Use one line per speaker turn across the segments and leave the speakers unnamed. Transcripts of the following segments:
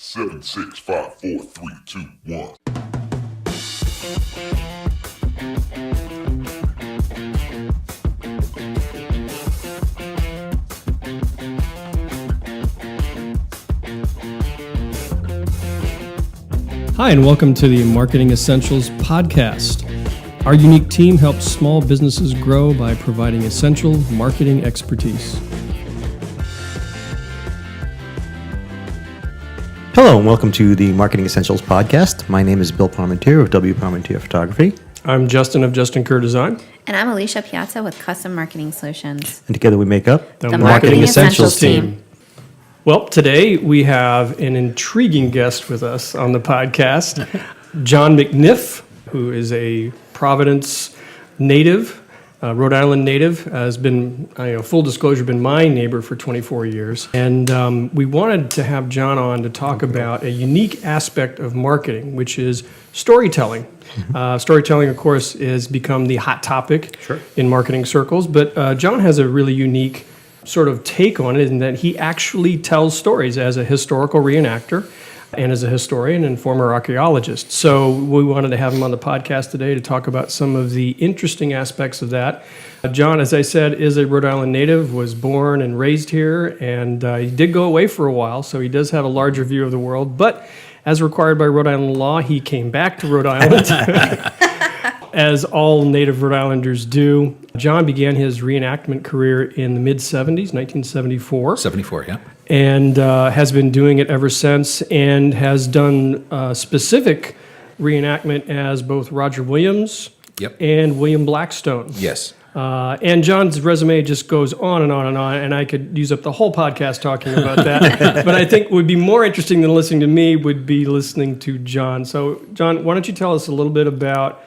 7, 6, 5, 4, 3, 2, 1.
Hi, and welcome to the Marketing Essentials podcast. Our unique team helps small businesses grow by providing essential marketing expertise.
Hello, and welcome to the Marketing Essentials podcast. My name is Bill Parmentier of Parmentier Photography.
I'm Justin of Kerr Design.
And I'm Alicia Piazza with Custom Marketing Solutions.
And together we make up
the Marketing Essentials team. Well, today we have an intriguing guest with us on the podcast, John McNiff, who is a Providence native, Rhode Island native, has been, full disclosure, been my neighbor for 24 years. And we wanted to have John on to talk about a unique aspect of marketing, which is storytelling. Storytelling, of course, has become the hot topic in marketing circles, but John has a really unique sort of take on it in that he actually tells stories as a historical reenactor and as a historian and former archaeologist. So we wanted to have him on the podcast today to talk about some of the interesting aspects of that. John, as I said, is a Rhode Island native, was born and raised here, and he did go away for a while, so he does have a larger view of the world. But as required by Rhode Island law, he came back to Rhode Island, as all native Rhode Islanders do. John began his reenactment career in the mid-'70s, 1974.
74, yeah.
And has been doing it ever since, and has done specific reenactment as both Roger Williams and William Blackstone.
Yes.
And John's resume just goes on and on and on, and I could use up the whole podcast talking about that. But I think would be more interesting than listening to me would be listening to John. So, John, why don't you tell us a little bit about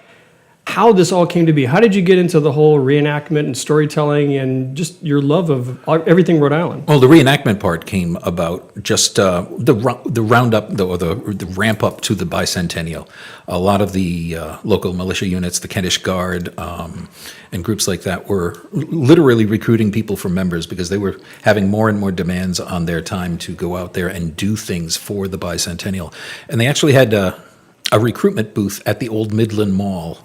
how this all came to be? How did you get into the whole reenactment and storytelling and just your love of everything Rhode Island?
Well, the reenactment part came about just the roundup, the ramp up to the bicentennial. A lot of the local militia units, the Kentish Guard, and groups like that were literally recruiting people for members because they were having more and more demands on their time to go out there and do things for the bicentennial. And they actually had a recruitment booth at the old Midland Mall.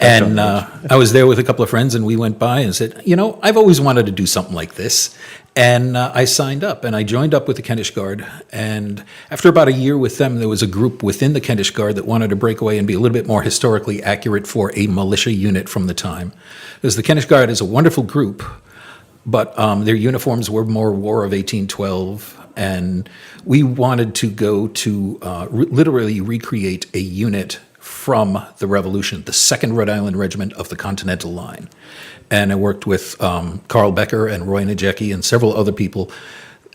And I was there with a couple of friends, and we went by and said, I've always wanted to do something like this. And I signed up, and I joined up with the Kentish Guard. And after about a year with them, there was a group within the Kentish Guard that wanted to break away and be a little bit more historically accurate for a militia unit from the time. Because the Kentish Guard is a wonderful group, but their uniforms were more War of 1812. And we wanted to go to literally recreate a unit from the Revolution, the 2nd Rhode Island Regiment of the Continental Line. And I worked with Carl Becker and Roy Najecki and several other people.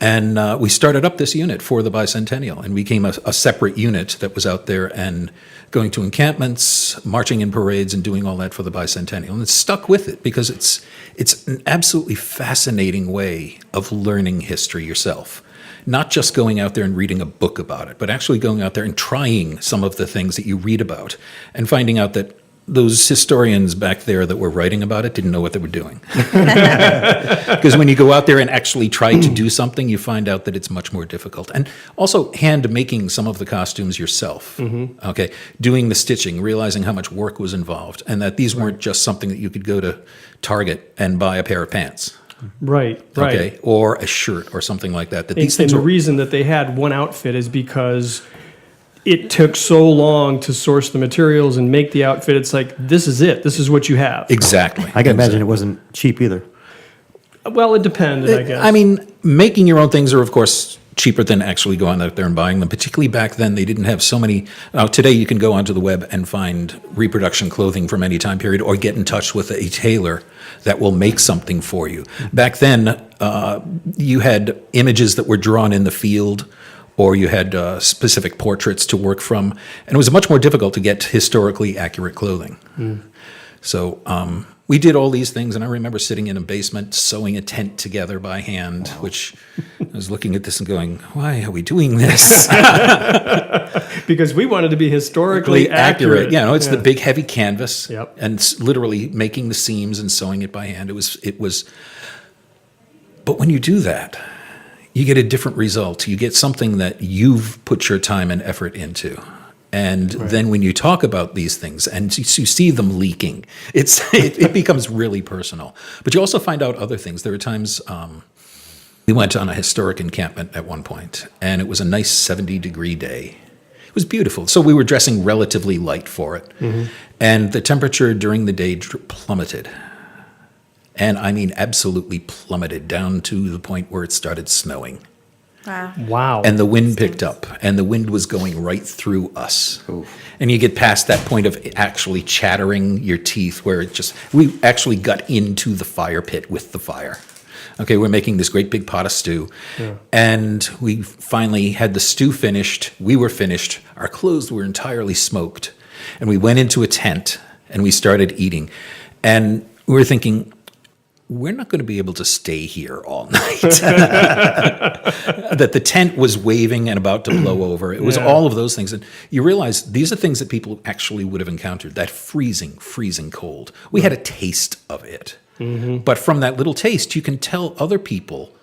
And we started up this unit for the bicentennial and became a separate unit that was out there and going to encampments, marching in parades, and doing all that for the bicentennial. And it stuck with it because it's an absolutely fascinating way of learning history yourself. Not just going out there and reading a book about it, but actually going out there and trying some of the things that you read about and finding out that those historians back there that were writing about it didn't know what they were doing. Because when you go out there and actually try to do something, you find out that it's much more difficult. And also hand making some of the costumes yourself, okay? Doing the stitching, realizing how much work was involved, and that these weren't just something that you could go to Target and buy a pair of pants.
Right.
Okay, or a shirt or something like that.
These things. The reason that they had one outfit is because it took so long to source the materials and make the outfit. It's like, this is it. This is what you have.
Exactly.
I can imagine it wasn't cheap either.
Well, it depended, I guess.
I mean, making your own things are, of course, cheaper than actually going out there and buying them. Particularly back then, they didn't have so many. Today, you can go onto the web and find reproduction clothing from any time period or get in touch with a tailor that will make something for you. Back then, you had images that were drawn in the field, or you had specific portraits to work from, and it was much more difficult to get historically accurate clothing. So we did all these things, and I remember sitting in a basement sewing a tent together by hand, which I was looking at this and going, why are we doing this?
Because we wanted to be historically accurate.
It's the big heavy canvas,
Yep.
and literally making the seams and sewing it by hand. It was. But when you do that, you get a different result. You get something that you've put your time and effort into. And then when you talk about these things and you see them leaking, it becomes really personal. But you also find out other things. There are times we went on a historic encampment at one point, and it was a nice 70-degree day. It was beautiful. So we were dressing relatively light for it. Mm-hmm. And the temperature during the day plummeted. And I mean absolutely plummeted down to the point where it started snowing.
Wow.
And the wind picked up, and the wind was going right through us. Oof. And you get past that point of actually chattering your teeth where we actually got into the fire pit with the fire. Okay, we're making this great big pot of stew. Yeah. And we finally had the stew finished. We were finished. Our clothes were entirely smoked. And we went into a tent, and we started eating. And we were thinking, we're not going to be able to stay here all night. That the tent was waving and about to blow over. It was all of those things. And you realize these are things that people actually would have encountered, that freezing cold. We had a taste of it. Mm-hmm. But from that little taste, you can tell other people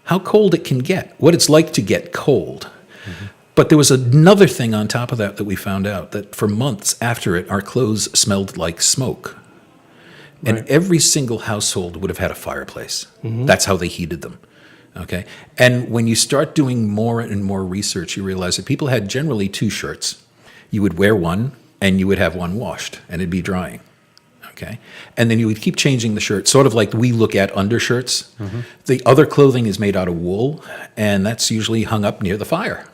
how cold it can get, what it's like to get cold. Mm-hmm. But there was another thing on top of that we found out, that for months after it, our clothes smelled like smoke. And every single household would have had a fireplace. Mm-hmm. That's how they heated them. Okay. And when you start doing more and more research, you realize that people had generally 2 shirts. You would wear one, and you would have one washed, and it'd be drying. Okay. And then you would keep changing the shirt, sort of like we look at undershirts. Mm-hmm. The other clothing is made out of wool, and that's usually hung up near the fire.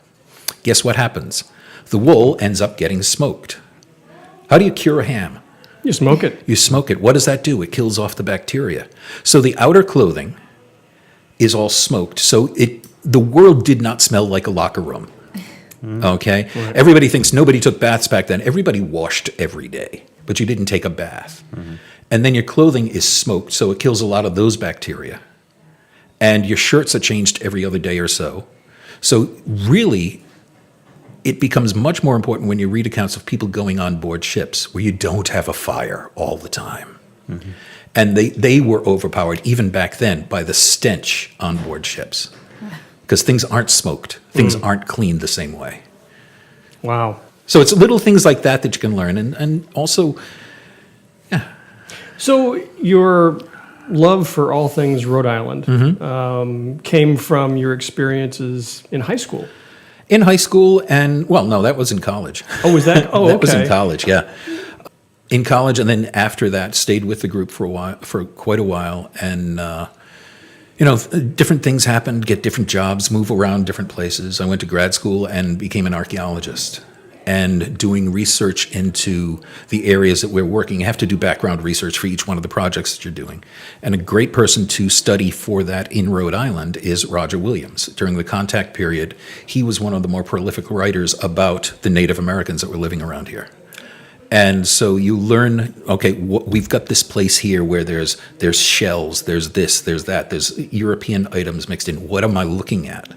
Guess what happens? The wool ends up getting smoked. How do you cure a ham?
You smoke it.
You smoke it. What does that do? It kills off the bacteria. So the outer clothing is all smoked. So the world did not smell like a locker room. Okay? Right. Everybody thinks nobody took baths back then. Everybody washed every day, but you didn't take a bath. Mm-hmm. And then your clothing is smoked, so it kills a lot of those bacteria. And your shirts are changed every other day or so. So really, it becomes much more important when you read accounts of people going on board ships where you don't have a fire all the time. Mm-hmm. And they were overpowered even back then by the stench on board ships. Because things aren't smoked. Things aren't cleaned the same way.
Wow.
So it's little things like that you can learn. And also, yeah.
So your love for all things Rhode Island came from your experiences in high school.
In high school, and well, no, that was in college.
Oh, was that? Oh,
that
okay.
was in college, yeah. In college, and then after that, stayed with the group for quite a while, and different things happened. Get different jobs, move around different places. I went to grad school and became an archaeologist. And doing research into the areas that we're working, you have to do background research for each one of the projects that you're doing. And a great person to study for that in Rhode Island is Roger Williams. During the contact period, he was one of the more prolific writers about the Native Americans that were living around here. And so you learn, okay, we've got this place here where there's shells, there's this, there's that, there's European items mixed in. What am I looking at?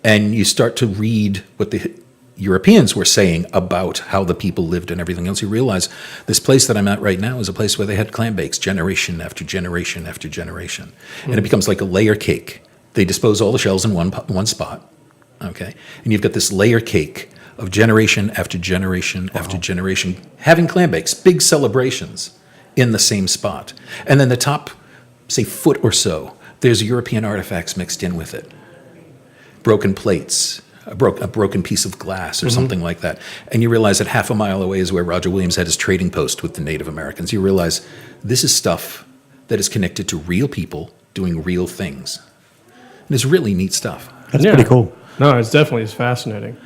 And you start to read what the Europeans were saying about how the people lived and everything else. You realize this place that I'm at right now is a place where they had clam bakes generation after generation after generation. And it becomes like a layer cake. They dispose all the shells in one spot, okay? And you've got this layer cake of generation after generation after generation having clam bakes, big celebrations in the same spot. And then the top, say, foot or so, there's European artifacts mixed in with it. Broken plates, a broken piece of glass or something like that. And you realize that half a mile away is where Roger Williams had his trading post with the Native Americans. You realize this is stuff that is connected to real people doing real things. And it's really neat stuff.
That's pretty cool.
No, it's definitely fascinating.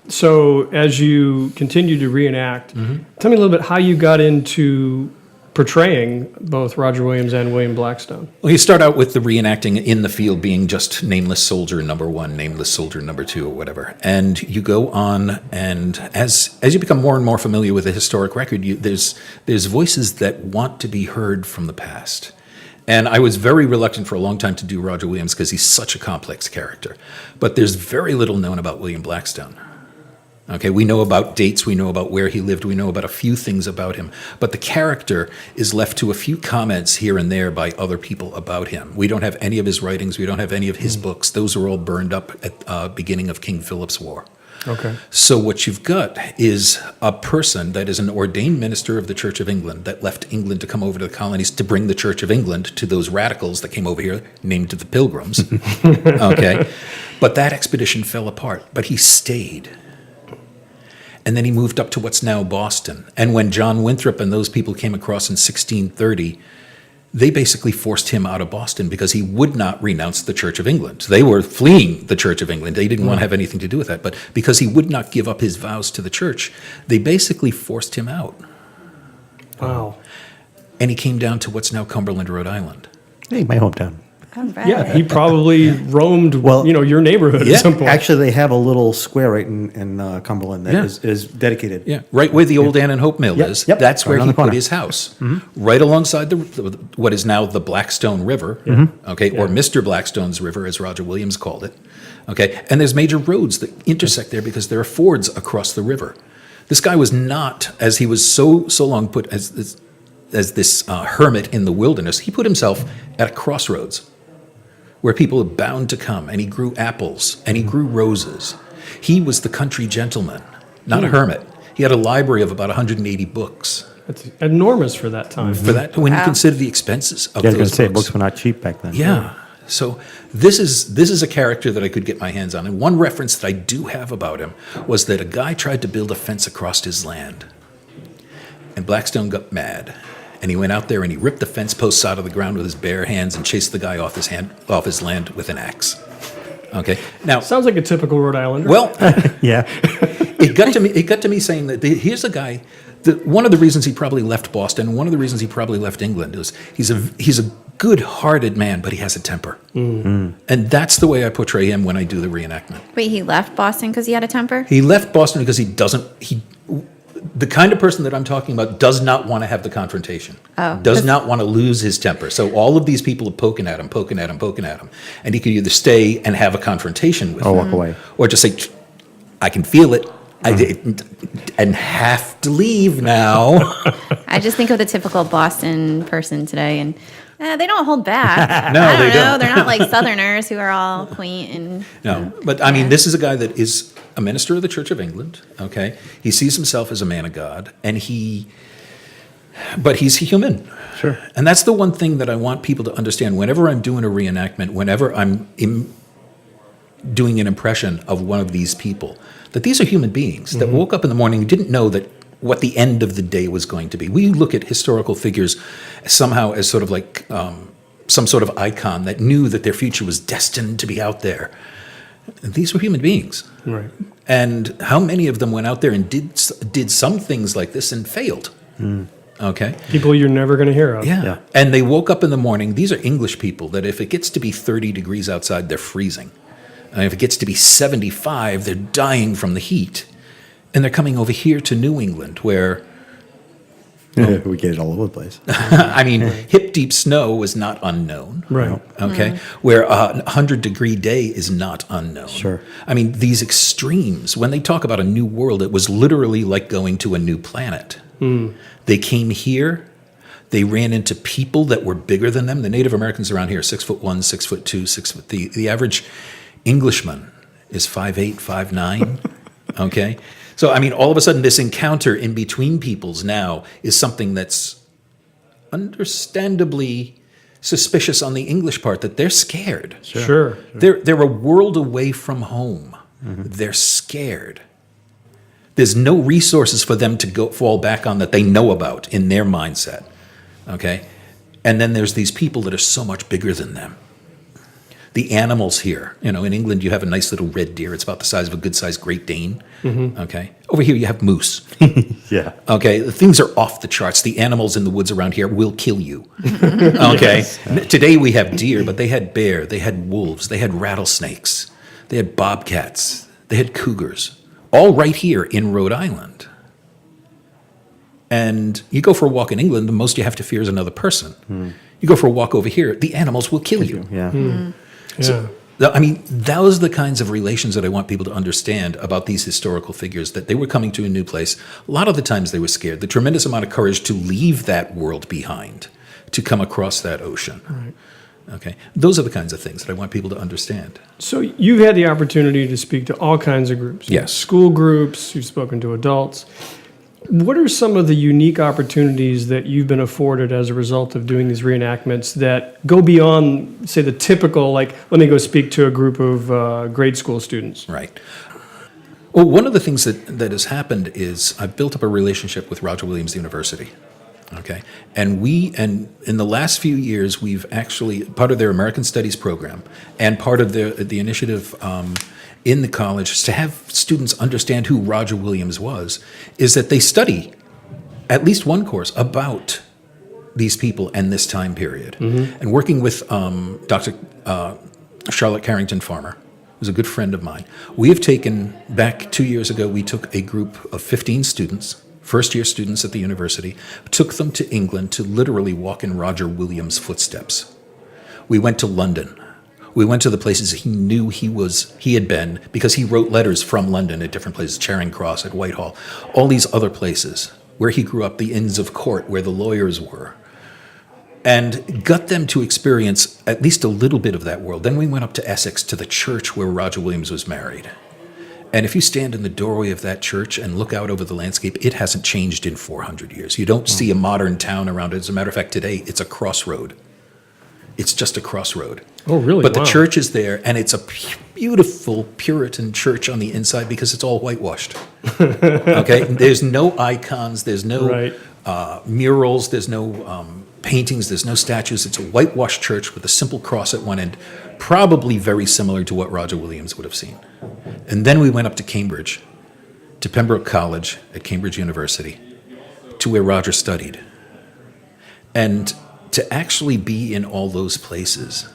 So as you continue to reenact, tell me a little bit how you got into portraying both Roger Williams and William Blackstone.
Well, you start out with the reenacting in the field being just nameless soldier number 1, nameless soldier number 2, or whatever. And you go on, and as you become more and more familiar with the historic record, there's voices that want to be heard from the past. And I was very reluctant for a long time to do Roger Williams because he's such a complex character. But there's very little known about William Blackstone. Okay, we know about dates, we know about where he lived, we know about a few things about him, but the character is left to a few comments here and there by other people about him. We don't have any of his writings, we don't have any of his books. Those are all burned up at the beginning of King Philip's War.
Okay.
So what you've got is a person that is an ordained minister of the Church of England that left England to come over to the colonies to bring the Church of England to those radicals that came over here, named the Pilgrims. Okay, but that expedition fell apart, but he stayed. And then he moved up to what's now Boston. And when John Winthrop and those people came across in 1630, they basically forced him out of Boston because he would not renounce the Church of England. They were fleeing the Church of England. They didn't want to have anything to do with that. But because he would not give up his vows to the church, they basically forced him out.
Wow.
And he came down to what's now Cumberland, Rhode Island.
Hey, my hometown.
All right.
Yeah, he probably roamed, your neighborhood
Yeah.
at some point.
Actually, they have a little square right in Cumberland that
Yeah.
is dedicated.
Yeah, right where the old Ann and Hope Mill
Yep,
is.
yep,
That's
right
where
on
he
the corner.
put his house, right alongside what is now the Blackstone River, okay, or Mr. Blackstone's River, as Roger Williams called it. Okay, and there's major roads that intersect there because there are fords across the river. This guy was not, as he was so long put as this hermit in the wilderness. He put himself at a crossroads where people are bound to come, and he grew apples, and he grew roses. He was the country gentleman, not a hermit. He had a library of about 180 books.
That's enormous for that time.
For that, when you consider the expenses of
Yeah, I was going
those
to say,
books.
books were not cheap back then.
Yeah. So this is a character that I could get my hands on. And one reference that I do have about him was that a guy tried to build a fence across his land. And Blackstone got mad. And he went out there and he ripped the fence posts out of the ground with his bare hands and chased the guy off his land with an axe. Okay. Now,
Sounds like a typical Rhode Islander.
well,
Yeah.
it got to me saying that here's a guy. One of the reasons he probably left Boston, one of the reasons he probably left England is he's a good-hearted man, but he has a temper, and that's the way I portray him when I do the reenactment.
Wait, he left Boston because he had a temper?
He left Boston because the kind of person that I'm talking about does not want to have the confrontation.
Oh.
Does not want to lose his temper. So all of these people are poking at him, and he could either stay and have a confrontation with
Or
them,
walk away.
or just say, "I can feel it." And have to leave now.
I just think of the typical Boston person today, and they don't hold back.
No,
I don't
they
know.
don't.
They're not like Southerners who are all quaint and.
No, but I mean, this is a guy that is a minister of the Church of England. Okay, he sees himself as a man of God, but he's human.
Sure.
And that's the one thing that I want people to understand. Whenever I'm doing a reenactment, whenever I'm doing an impression of one of these people, that these are human beings that woke up in the morning and didn't know that what the end of the day was going to be. We look at historical figures somehow as sort of like some sort of icon that knew that their future was destined to be out there. And these were human beings.
Right.
And how many of them went out there and did some things like this and failed? Okay.
People you're never going to hear of.
Yeah. And they woke up in the morning. These are English people that if it gets to be 30 degrees outside, they're freezing. And if it gets to be 75, they're dying from the heat. And they're coming over here to New England where,
We get it all over the place.
I mean, hip deep snow was not unknown.
Right.
Okay. Where a 100-degree day is not unknown.
Sure.
I mean, these extremes, when they talk about a new world, it was literally like going to a new planet. They came here. They ran into people that were bigger than them. The Native Americans around here, 6'1", 6'2", 6 foot. The average Englishman is 5'8", 5'9". Okay. So, I mean, all of a sudden, this encounter in between peoples now is something that's understandably suspicious on the English part, that they're scared.
Sure.
They're a world away from home. They're scared. There's no resources for them to fall back on that they know about in their mindset. Okay? And then there's these people that are so much bigger than them. The animals here, in England, you have a nice little red deer. It's about the size of a good-sized Great Dane. Okay. Over here, you have moose.
Yeah.
Okay. The things are off the charts. The animals in the woods around here will kill you. Okay. Today we have deer, but they had bear, they had wolves, they had rattlesnakes, they had bobcats, they had cougars, all right here in Rhode Island. And you go for a walk in England, the most you have to fear is another person. You go for a walk over here, the animals will kill you.
Yeah.
Yeah.
I mean, those are the kinds of relations that I want people to understand about these historical figures, that they were coming to a new place. A lot of the times they were scared. The tremendous amount of courage to leave that world behind, to come across that ocean. Right. Okay. Those are the kinds of things that I want people to understand.
So you've had the opportunity to speak to all kinds of groups.
Yes.
School groups, you've spoken to adults. What are some of the unique opportunities that you've been afforded as a result of doing these reenactments that go beyond, say, the typical, like, let me go speak to a group of grade school students?
Right. Well, one of the things that has happened is I've built up a relationship with Roger Williams University. Okay. And in the last few years, we've actually, part of their American Studies program and part of the initiative in the college is to have students understand who Roger Williams was, is that they study at least one course about these people and this time period. Mm-hmm. And working with Dr. Charlotte Carrington Farmer, who's a good friend of mine, we have taken, back 2 years ago, we took a group of 15 students, first-year students at the university, took them to England to literally walk in Roger Williams' footsteps. We went to London. We went to the places he knew he had been, because he wrote letters from London at different places, Charing Cross, at Whitehall, all these other places where he grew up, the Inns of Court, where the lawyers were, and got them to experience at least a little bit of that world. Then we went up to Essex, to the church where Roger Williams was married. And if you stand in the doorway of that church and look out over the landscape, it hasn't changed in 400 years. You don't see a modern town around it. As a matter of fact, today, it's a crossroad. It's just a crossroad.
Oh, really?
But
wow.
The church is there, and it's a beautiful Puritan church on the inside because it's all whitewashed. Okay? There's no icons. There's no murals. There's no paintings. There's no statues. It's a whitewashed church with a simple cross at one end, probably very similar to what Roger Williams would have seen. And then we went up to Cambridge, to Pembroke College at Cambridge University, to where Roger studied. And to actually be in all those places,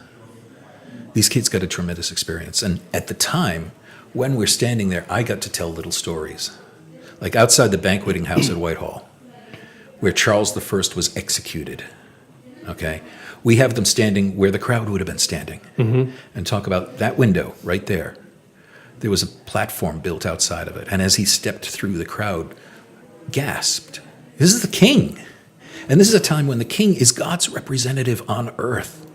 these kids got a tremendous experience. And at the time, when we're standing there, I got to tell little stories. Like outside the banqueting house at Whitehall, where Charles I was executed. Okay? We have them standing where the crowd would have been standing, and talk about that window right there. There was a platform built outside of it. And as he stepped through, the crowd gasped, "This is the king." And this is a time when the king is God's representative on earth.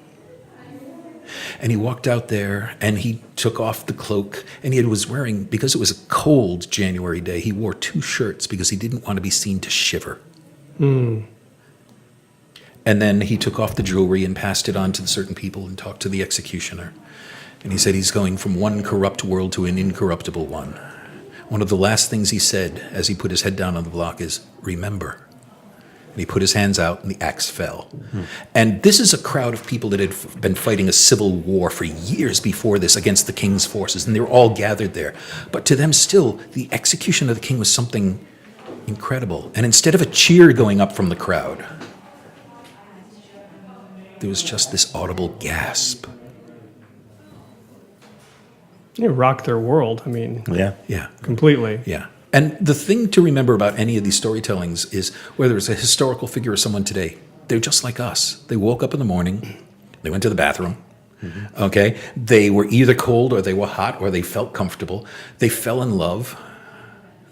And he walked out there and he took off the cloak, and he was wearing, because it was a cold January day, he wore 2 shirts because he didn't want to be seen to shiver. And then he took off the jewelry and passed it on to certain people and talked to the executioner. And he said he's going from one corrupt world to an incorruptible one. One of the last things he said as he put his head down on the block is, "Remember." And he put his hands out and the axe fell. And this is a crowd of people that had been fighting a civil war for years before this against the king's forces, and they were all gathered there. But to them still, the execution of the king was something incredible. And instead of a cheer going up from the crowd, there was just this audible gasp.
It rocked their world. I mean,
Yeah.
completely.
Yeah. And the thing to remember about any of these storytellings is whether it's a historical figure or someone today, they're just like us. They woke up in the morning, they went to the bathroom, okay? They were either cold or they were hot or they felt comfortable. They fell in love.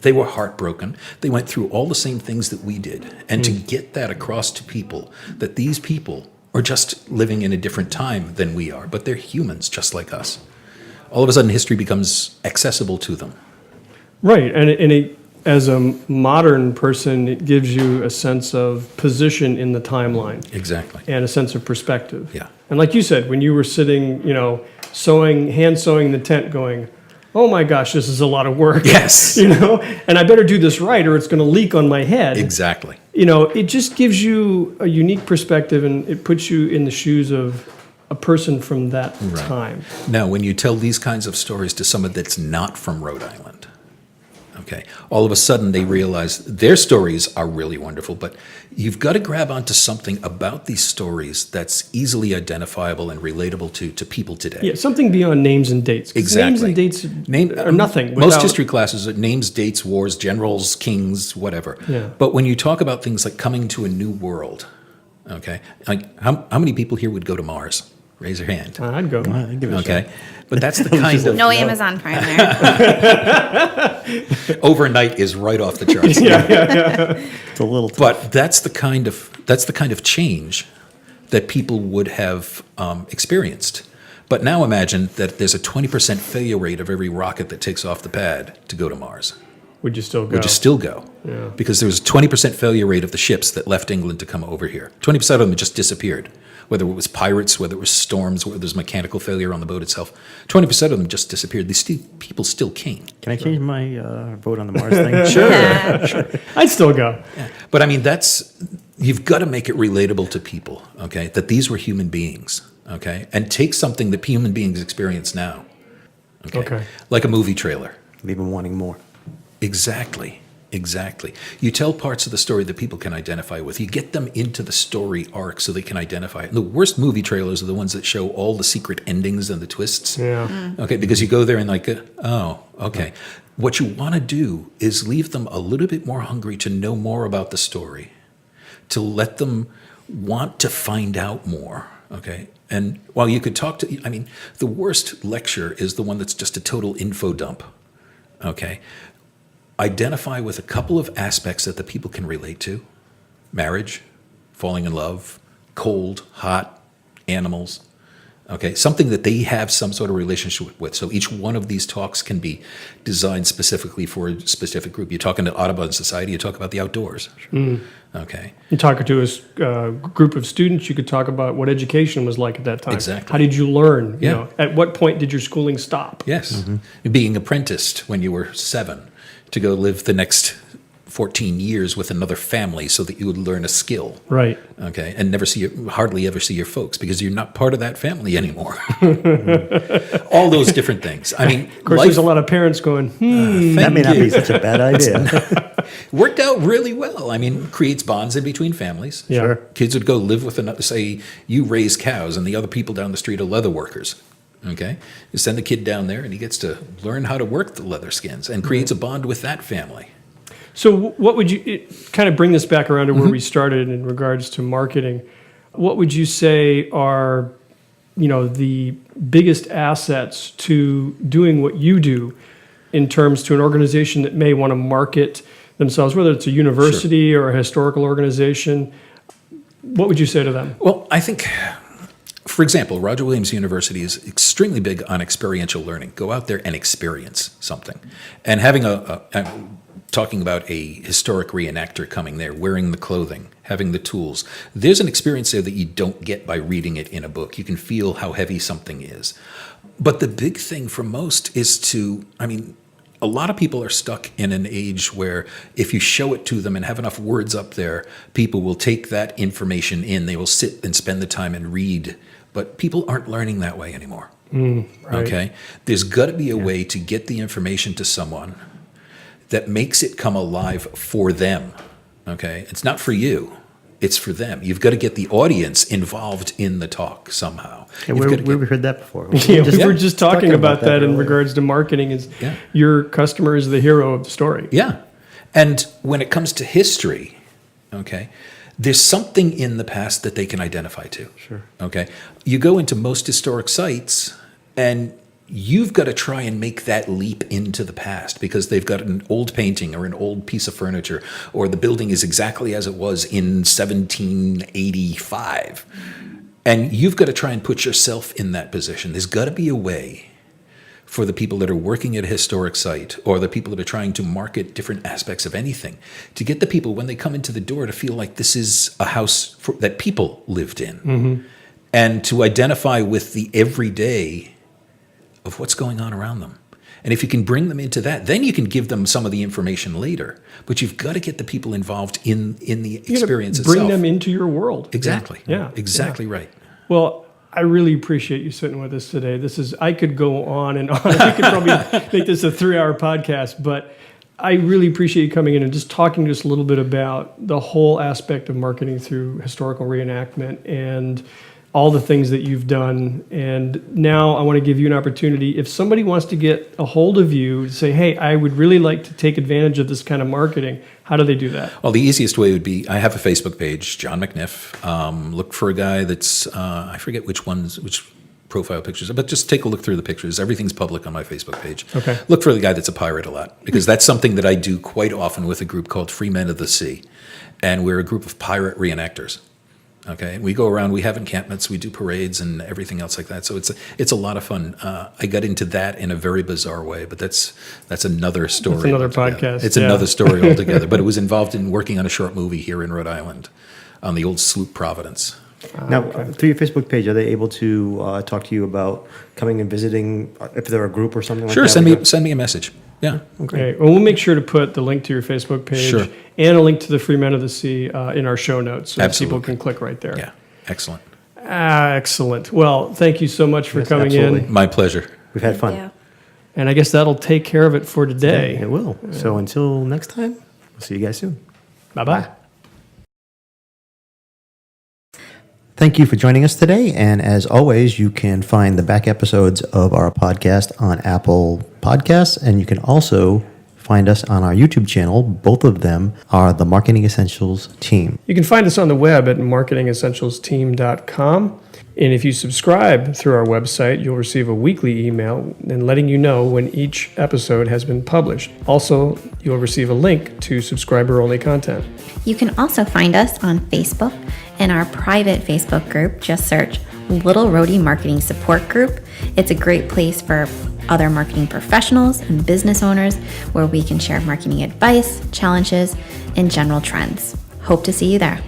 They were heartbroken. They went through all the same things that we did. And to get that across to people, that these people are just living in a different time than we are, but they're humans just like us. All of a sudden, history becomes accessible to them.
Right, and it, as a modern person, it gives you a sense of position in the timeline.
Exactly.
And a sense of perspective.
Yeah.
And like you said, when you were sitting, hand sewing the tent going, oh my gosh, this is a lot of work.
Yes.
And I better do this right or it's going to leak on my head.
Exactly.
It just gives you a unique perspective, and it puts you in the shoes of a person from that time.
Now, when you tell these kinds of stories to someone that's not from Rhode Island, okay, all of a sudden they realize their stories are really wonderful, but you've got to grab onto something about these stories that's easily identifiable and relatable to people today.
Yeah, something beyond names and dates. 'Cause
Exactly.
names and dates are nothing.
Most history classes are names, dates, wars, generals, kings, whatever.
Yeah.
But when you talk about things like coming to a new world, okay, like how many people here would go to Mars? Raise your hand.
I'd go.
I'd give it a shot.
Okay. But that's the kind of
No Amazon Prime there.
overnight is right off the charts.
It's a little tough.
But that's the kind of change that people would have experienced. But now imagine that there's a 20% failure rate of every rocket that takes off the pad to go to Mars.
Would you still go?
Would you still go?
Yeah.
Because there was a 20% failure rate of the ships that left England to come over here. 20% of them just disappeared. Whether it was pirates, whether it was storms, whether there's mechanical failure on the boat itself. 20% of them just disappeared. These people still came.
Can I change my vote on the Mars thing?
Sure.
I'd still go.
Yeah. But I mean, you've got to make it relatable to people, okay? That these were human beings, okay? And take something that human beings experience now,
Okay.
Like a movie trailer.
Leave them wanting more.
Exactly. You tell parts of the story that people can identify with. You get them into the story arc so they can identify it. And the worst movie trailers are the ones that show all the secret endings and the twists.
Yeah.
Okay, because you go there and like, oh, okay. What you want to do is leave them a little bit more hungry to know more about the story, to let them want to find out more, okay? And while you could talk to, I mean, the worst lecture is the one that's just a total info dump, okay? Identify with a couple of aspects that the people can relate to. Marriage, falling in love, cold, hot, animals, okay? Something that they have some sort of relationship with. So each one of these talks can be designed specifically for a specific group. You're talking to Audubon Society, you talk about the outdoors, okay?
You talk to a group of students, you could talk about what education was like at that time.
Exactly.
How did you learn?
Yeah.
You know, at what point did your schooling stop?
Yes, being apprenticed when you were 7 to go live the next 14 years with another family so that you would learn a skill.
Right.
Okay, and hardly ever see your folks because you're not part of that family anymore. All those different things. I mean,
Of course, there's a lot of parents going,
That may not be such a bad idea.
worked out really well. I mean, creates bonds in between families.
Yeah.
Sure.
Kids would go live with another, say you raise cows and the other people down the street are leather workers. Okay, you send the kid down there and he gets to learn how to work the leather skins and creates a bond with that family.
So what would you, kind of bring this back around to where we started in regards to marketing, what would you say are, the biggest assets to doing what you do in terms to an organization that may want to market themselves, whether it's a university or a historical organization? What would you say to them?
Well, I think, for example, Roger Williams University is extremely big on experiential learning. Go out there and experience something. And having talking about a historic reenactor coming there, wearing the clothing, having the tools. There's an experience there that you don't get by reading it in a book. You can feel how heavy something is. But the big thing for most is a lot of people are stuck in an age where if you show it to them and have enough words up there, people will take that information in. They will sit and spend the time and read. But people aren't learning that way anymore.
Right.
Okay? There's got to be a way to get the information to someone that makes it come alive for them, okay? It's not for you, it's for them. You've got to get the audience involved in the talk somehow.
Yeah, we've heard that before.
We were just talking about that in
earlier.
regards to marketing is
Yeah.
your customer is the hero of the story.
Yeah, and when it comes to history, okay, there's something in the past that they can identify to.
Sure.
Okay, you go into most historic sites and you've got to try and make that leap into the past because they've got an old painting or an old piece of furniture or the building is exactly as it was in 1785. And you've got to try and put yourself in that position. There's got to be a way for the people that are working at a historic site or the people that are trying to market different aspects of anything to get the people when they come into the door to feel like this is a house that people lived in and to identify with the everyday of what's going on around them. And if you can bring them into that, then you can give them some of the information later. But you've got to get the people involved in the experience itself.
Bring them into your world.
Exactly.
Yeah.
Exactly right.
Well, I really appreciate you sitting with us today. I could go on and on. We could probably make this a 3-hour podcast, but I really appreciate you coming in and just talking just a little bit about the whole aspect of marketing through historical reenactment and all the things that you've done. And now I want to give you an opportunity. If somebody wants to get a hold of you, say, hey, I would really like to take advantage of this kind of marketing, how do they do that?
Well, the easiest way would be, I have a Facebook page, John McNiff. Look for a guy that's, I forget which profile pictures, but just take a look through the pictures. Everything's public on my Facebook page.
Okay.
Look for the guy that's a pirate a lot, because that's something that I do quite often with a group called Free Men of the Sea. And we're a group of pirate reenactors. Okay, we go around, we have encampments, we do parades and everything else like that. So it's a lot of fun. I got into that in a very bizarre way, but that's another story.
That's another
altogether.
podcast.
It's another story altogether. But it was involved in working on a short movie here in Rhode Island on the old sloop Providence.
Now, through your Facebook page, are they able to talk to you about coming and visiting if they're a group or something like
Sure,
that?
send me a message. Yeah.
Okay. Well, we'll make sure to put the link to your Facebook page
Sure.
and a link to the Free Men of the Sea in our show notes so that people
Absolutely.
can click right there.
Yeah. Excellent.
Excellent. Well, thank you so much for
Yes,
coming
absolutely.
in.
My pleasure.
We've had fun.
Yeah.
And I guess that'll take care of it for today.
It will. So until next time, we'll see you guys soon.
Bye-bye.
Thank you for joining us today. And as always, you can find the back episodes of our podcast on Apple Podcasts. And you can also find us on our YouTube channel. Both of them are the Marketing Essentials team.
You can find us on the web at marketingessentialsteam.com. And if you subscribe through our website, you'll receive a weekly email and letting you know when each episode has been published. Also, you'll receive a link to subscriber-only content.
You can also find us on Facebook in our private Facebook group. Just search Little Rhody Marketing Support Group. It's a great place for other marketing professionals and business owners where we can share marketing advice, challenges, and general trends. Hope to see you there.